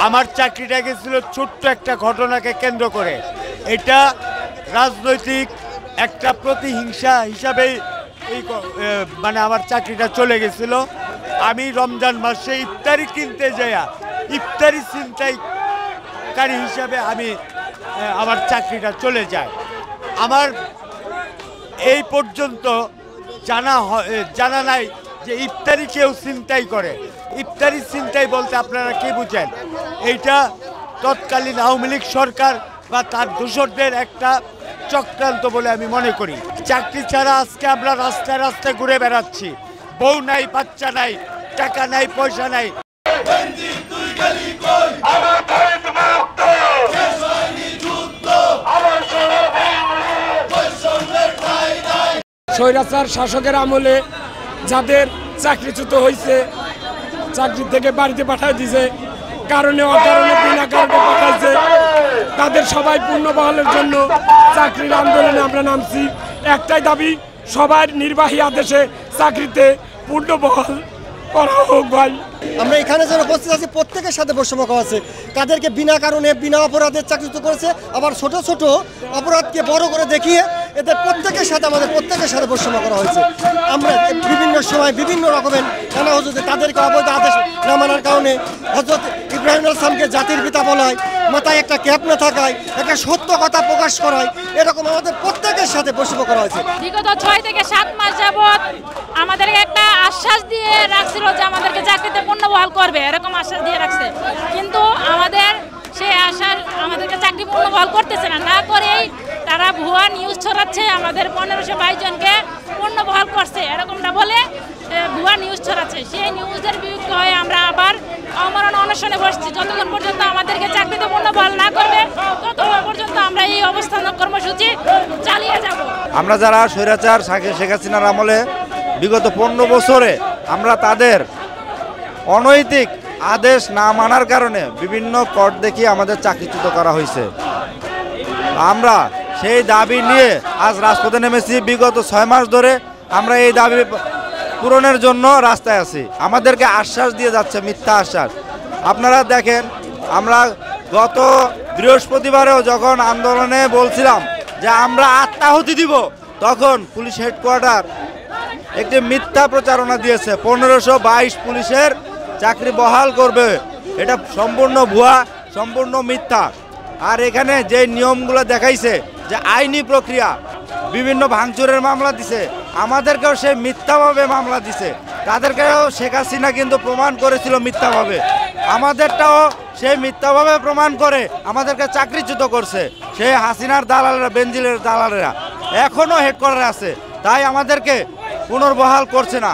আমার চাকরিটা গেছিল ছোট্ট একটা ঘটনাকে কেন্দ্র করে। এটা রাজনৈতিক একটা প্রতিহিংসা হিসাবেই মানে আমার চাকরিটা চলে গেছিল। আমি রমজান মাসে ইফতারি কিনতে যাইয়া ইফতারি ছিনতাইকারী হিসাবে আমার চাকরিটা চলে যায়। আমার এই পর্যন্ত জানা নাই যে ইফতারি কেউ ছিনতাই করে। ইফতারি ছিনতাই বলতে আপনারা কি বুঝেন? এইটা তৎকালীন আওয়ামী লীগ সরকার বা তার দোসরদের একটা চক্রান্ত বলে আমি মনে করি। চাকরি ছাড়া আজকে আমরা রাস্তায় রাস্তায় ঘুরে বেড়াচ্ছি। বউ নাই, বাচ্চা নাই, টাকা নাই, পয়সা নাই। স্বৈরাচার শাসকের আমলে যাদের চাকরিচ্যুত হয়েছে, চাকরি থেকে বাড়িতে পাঠায় দিয়েছে, কারণে অকারণে বিনা কারণে পাঠাইছে, তাদের সবাই পূর্ণবহালের জন্য চাকরির আন্দোলনে আমরা নামছি। একটাই দাবি, সবার নির্বাহী আদেশে চাকরিতে পূর্ণবহাল করা হোক। ভাই, আমরা এখানে যারা উপস্থিত আছি প্রত্যেকের সাথে বৈষম্য করা আছে। তাদেরকে বিনা কারণে বিনা অপরাধে চাকরিচ্যুত করেছে, আবার ছোট ছোট অপরাধকে বড় করে দেখিয়ে এদের প্রত্যেকের সাথে বৈষম্য করা হয়েছে। আমরা বিভিন্ন সময় বিভিন্ন রকমের নানা হজরতে তাদেরকে অবৈধ আদেশ না মানার কারণে হজরত ইব্রাহিম আলাইহিসসালামকে জাতির পিতা বলা হয়, মাথায় একটা ক্যাপ না থাকায় একটা সত্য কথা প্রকাশ করায়, এরকম আমাদের প্রত্যেকের সাথে বৈষম্য করা হয়েছে। বিগত 6 থেকে 7 মাস যাবৎ আমাদেরকে একটা আশ্বাস দিয়ে রাখছিল যে আমাদেরকে চাকরিতে পূর্ণবহাল করবে, এরকম আশ্বাস দিয়ে রাখছে। কিন্তু আমাদের সেই আশা আমাদেরকে চাকরি পূর্ণবহাল করতেছে না করেই তারা ভুয়া নিউজ ছড়াচ্ছে। আমাদের 1522 জনকে পূর্ণবহাল করছে এরকমটা বলে ভুয়া নিউজ ছড়াচ্ছে। সেই নিউজের বিরুদ্ধে হয়ে আমরা আবার আমরণ অনশনে বসছি। যতক্ষণ পর্যন্ত আমাদেরকে চাকরিতে পূর্ণবহাল না করবে ততক্ষণ পর্যন্ত আমরা এই অবস্থান কর্মসূচি চালিয়ে যাব। আমরা যারা স্বৈরাচার শেখ হাসিনার আমলে বিগত 15 বছরে আমরা তাদের অনৈতিক আদেশ না মানার কারণে বিভিন্ন কোর্ট দেখিয়ে আমাদের চাকরিচ্যুত করা হয়েছে। আমরা সেই দাবি নিয়ে আজ রাজপথে নেমেছি। বিগত 6 মাস ধরে আমরা এই দাবি পূরণের জন্য রাস্তায় আছি। আমাদেরকে আশ্বাস দিয়ে যাচ্ছে, মিথ্যা আশ্বাস। আপনারা দেখেন, আমরা গত বৃহস্পতিবারেও যখন আন্দোলনে বলছিলাম যে আমরা আত্মাহুতি দিব, তখন পুলিশ হেডকোয়ার্টার একটি মিথ্যা প্রচারণা দিয়েছে। 1522 পুলিশের চাকরি বহাল করবে, এটা সম্পূর্ণ ভুয়া, সম্পূর্ণ মিথ্যা। আর এখানে যে নিয়মগুলো দেখাইছে যে আইনি প্রক্রিয়া, বিভিন্ন ভাঙচুরের মামলা দিছে, আমাদেরকেও সে মিথ্যাভাবে মামলা দিছে। তাদেরকেও শেখ হাসিনা কিন্তু প্রমাণ করেছিল মিথ্যাভাবে, আমাদেরটাও সে মিথ্যাভাবে প্রমাণ করে আমাদেরকে চাকরিচ্যুত করছে। সে হাসিনার দালালেরা, বেনজিলের দালালেরা এখনও হেডকোয়ার্টারে আছে, তাই আমাদেরকে পুনর্বহাল করছে না।